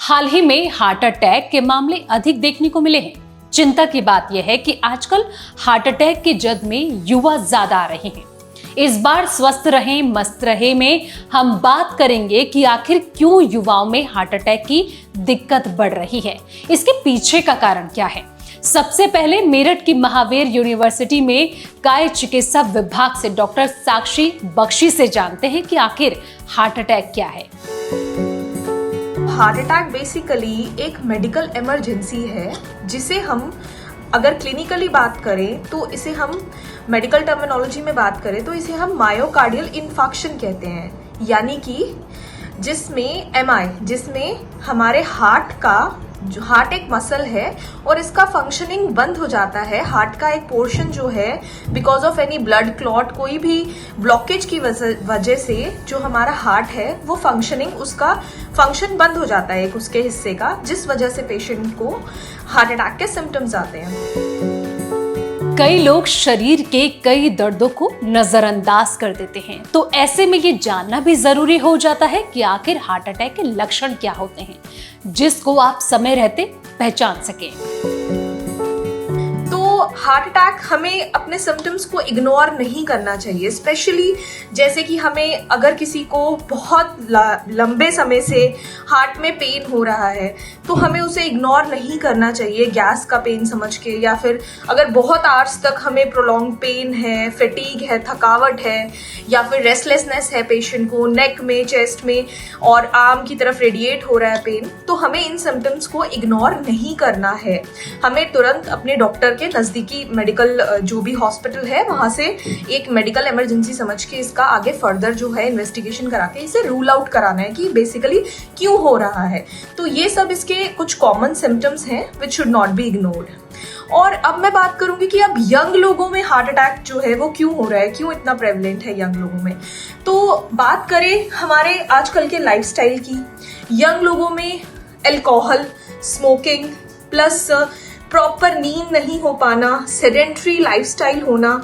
हाल ही में heart attack के मामले अधिक देखने को मिले हैं। चिंता की बात यह है कि आजकल हार्ट अटैक की जद में युवा ज्यादा आ रहे हैं। इस बार स्वस्थ रहें मस्त रहें में हम बात करेंगे कि आखिर क्यों युवाओं में हार्ट अटैक की दिक्कत बढ़ रही है, इसके पीछे का कारण क्या है। सबसे पहले मेरठ की महावीर यूनिवर्सिटी में काय चिकित्सा विभाग से डॉक्टर साक्षी बख्शी से जानते हैं कि आखिर हार्ट अटैक क्या है। हार्ट अटैक बेसिकली एक मेडिकल इमरजेंसी है जिसे हम अगर क्लिनिकली बात करें तो इसे हम मेडिकल टर्मिनोलॉजी में बात करें तो इसे हम मायोकार्डियल इन्फार्क्शन कहते हैं, यानी कि जिसमें हमारे हार्ट एक मसल है और इसका फंक्शनिंग बंद हो जाता है। हार्ट का एक पोर्शन जो है because of any blood clot, कोई भी ब्लॉकेज की वजह से जो हमारा हार्ट है वो उसका फंक्शन बंद हो जाता है एक उसके हिस्से का, जिस वजह से पेशेंट को हार्ट अटैक के सिम्टम्स आते हैं। कई लोग शरीर के कई दर्दों को नजरअंदाज कर देते हैं, तो ऐसे में ये जानना भी जरूरी हो जाता है कि आखिर हार्ट अटैक के लक्षण क्या होते हैं, जिसको आप समय रहते पहचान सकें। हार्ट अटैक हमें अपने सिम्टम्स को इग्नोर नहीं करना चाहिए, स्पेशली जैसे कि हमें अगर किसी को बहुत लंबे समय से हार्ट में पेन हो रहा है तो हमें उसे इग्नोर नहीं करना चाहिए गैस का पेन समझ के, या फिर अगर बहुत आवर्स तक हमें प्रोलॉन्ग पेन है, फैटीग है, थकावट है, या फिर रेस्टलेसनेस है पेशेंट को नेक में, चेस्ट में और आर्म की तरफ रेडिएट हो रहा है पेन, तो हमें इन सिम्टम्स को इग्नोर नहीं करना है। हमें तुरंत अपने डॉक्टर के नज़दीकी मेडिकल जो भी हॉस्पिटल है वहां से एक मेडिकल इमरजेंसी समझ के इसका आगे फर्दर जो है इन्वेस्टिगेशन करा के इसे रूल आउट कराना है कि बेसिकली क्यों हो रहा है। तो ये सब इसके कुछ कॉमन सिम्टम्स हैं which should not be ignored. और अब मैं बात करूंगी कि अब यंग लोगों में हार्ट अटैक जो है वो क्यों हो रहा है, क्यों इतना प्रेवलेंट है यंग लोगों में। तो बात करें हमारे आजकल के लाइफस्टाइल की, यंग लोगों में अल्कोहल, स्मोकिंग प्लस प्रॉपर नींद नहीं हो पाना, सेडेंट्री लाइफस्टाइल होना,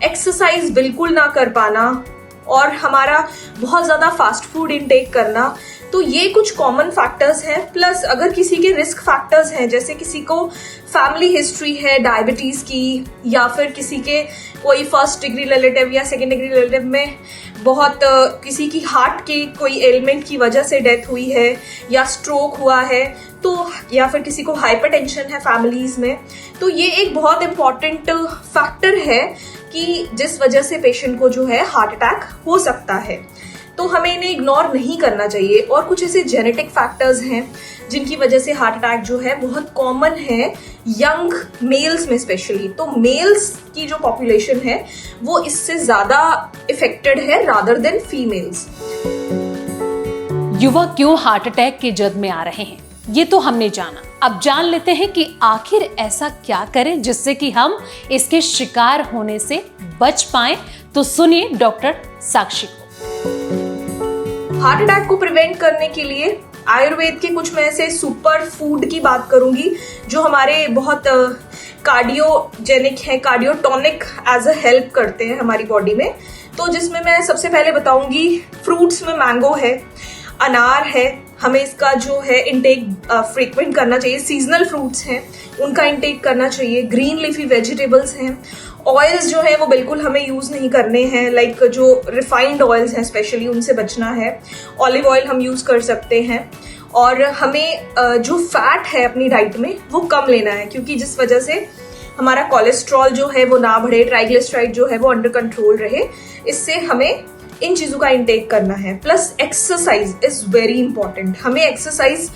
एक्सरसाइज बिल्कुल ना कर पाना और हमारा बहुत ज़्यादा फास्ट फूड इनटेक करना, तो ये कुछ कॉमन फैक्टर्स हैं। प्लस अगर किसी के रिस्क फैक्टर्स हैं, जैसे किसी को फैमिली हिस्ट्री है डायबिटीज़ की, या फिर किसी के कोई फर्स्ट डिग्री रिलेटिव या सेकेंड डिग्री रिलेटिव में बहुत किसी की हार्ट के कोई एलिमेंट की वजह से डेथ हुई है या स्ट्रोक हुआ है, तो या फिर किसी को हाइपरटेंशन है फैमिलीज में, तो ये एक बहुत इम्पॉर्टेंट फैक्टर है कि जिस वजह से पेशेंट को जो है हार्ट अटैक हो सकता है। तो हमें इन्हें इग्नोर नहीं करना चाहिए। और कुछ ऐसे जेनेटिक फैक्टर्स हैं जिनकी वजह से हार्ट अटैक जो है बहुत कॉमन है यंग मेल्स में स्पेशली। तो मेल्स की जो पॉपुलेशन है वो इससे ज्यादा इफेक्टेड है रादर देन फीमेल्स। युवा क्यों हार्ट अटैक के जद में आ रहे हैं, ये तो हमने जाना। अब जान लेते हैं कि आखिर ऐसा क्या करें जिससे कि हम इसके शिकार होने से बच पाएं। तो सुनिए डॉक्टर साक्षी को। हार्ट अटैक को प्रिवेंट करने के लिए आयुर्वेद के कुछ मैं ऐसे सुपर फूड की बात करूंगी जो हमारे बहुत कार्डियोजेनिक है, कार्डियोटॉनिक एज अ हेल्प करते हैं हमारी बॉडी में। तो जिसमें मैं सबसे पहले बताऊंगी, फ्रूट्स में मैंगो है, अनार है, हमें इसका जो है इनटेक फ्रीक्वेंट करना चाहिए। सीजनल फ्रूट्स हैं उनका इनटेक करना चाहिए। ग्रीन लीफी वेजिटेबल्स हैं। ऑयल्स जो है वो बिल्कुल हमें यूज़ नहीं करने हैं, लाइक जो रिफाइंड ऑयल्स हैं स्पेशली उनसे बचना है। ऑलिव ऑयल हम यूज़ कर सकते हैं। और हमें जो फैट है अपनी डाइट में वो कम लेना है, क्योंकि जिस वजह से हमारा कोलेस्ट्रॉल जो है वो ना बढ़े, ट्राइग्लिसराइड जो है वो अंडर कंट्रोल रहे, इससे हमें इन चीज़ों का इंटेक करना है। Plus exercise is very important. हमें एक्सरसाइज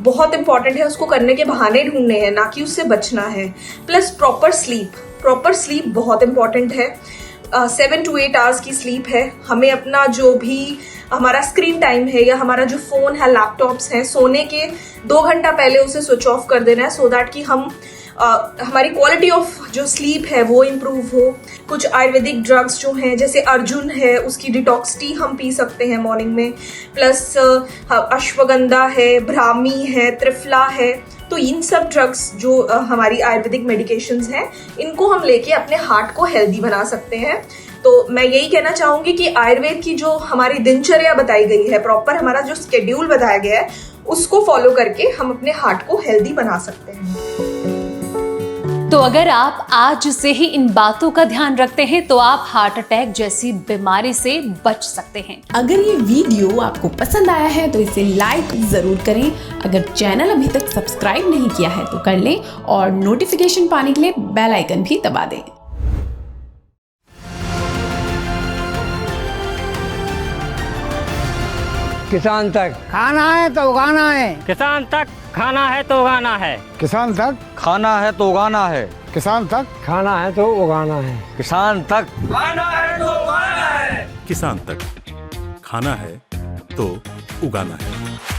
बहुत इंपॉर्टेंट है, उसको करने के बहाने ढूंढने हैं, ना कि उससे बचना है। प्लस प्रॉपर स्लीप बहुत इंपॉर्टेंट है। 7 to 8 आवर्स की स्लीप है। हमें अपना जो भी हमारा स्क्रीन टाइम है या हमारा जो फ़ोन है, लैपटॉप्स हैं, सोने के 2 घंटा पहले उसे स्विच ऑफ कर देना है, सो दैट कि हम हमारी क्वालिटी ऑफ जो स्लीप है वो इम्प्रूव हो। कुछ आयुर्वेदिक ड्रग्स जो हैं जैसे अर्जुन है, उसकी डिटॉक्स टी हम पी सकते हैं मॉर्निंग में। प्लस अश्वगंधा है, ब्राह्मी है, त्रिफला है, तो इन सब ड्रग्स जो हमारी आयुर्वेदिक मेडिकेशंस हैं इनको हम लेके अपने हार्ट को हेल्दी बना सकते हैं। तो मैं यही कहना चाहूँगी कि आयुर्वेद की जो हमारी दिनचर्या बताई गई है, प्रॉपर हमारा जो स्केड्यूल बताया गया है, उसको फॉलो करके हम अपने हार्ट को हेल्दी बना सकते हैं। तो अगर आप आज से ही इन बातों का ध्यान रखते हैं तो आप हार्ट अटैक जैसी बीमारी से बच सकते हैं। अगर ये वीडियो आपको पसंद आया है तो इसे लाइक जरूर करें। अगर चैनल अभी तक सब्सक्राइब नहीं किया है तो कर लें और नोटिफिकेशन पाने के लिए बेल आइकन भी दबा दें। किसान तक खाना है तो उगाना है, किसान तक खाना है तो उगाना है, किसान तक खाना है तो उगाना है, किसान तक खाना है तो उगाना है, किसान तक खाना है तो उगाना है, किसान तक खाना है तो उगाना है।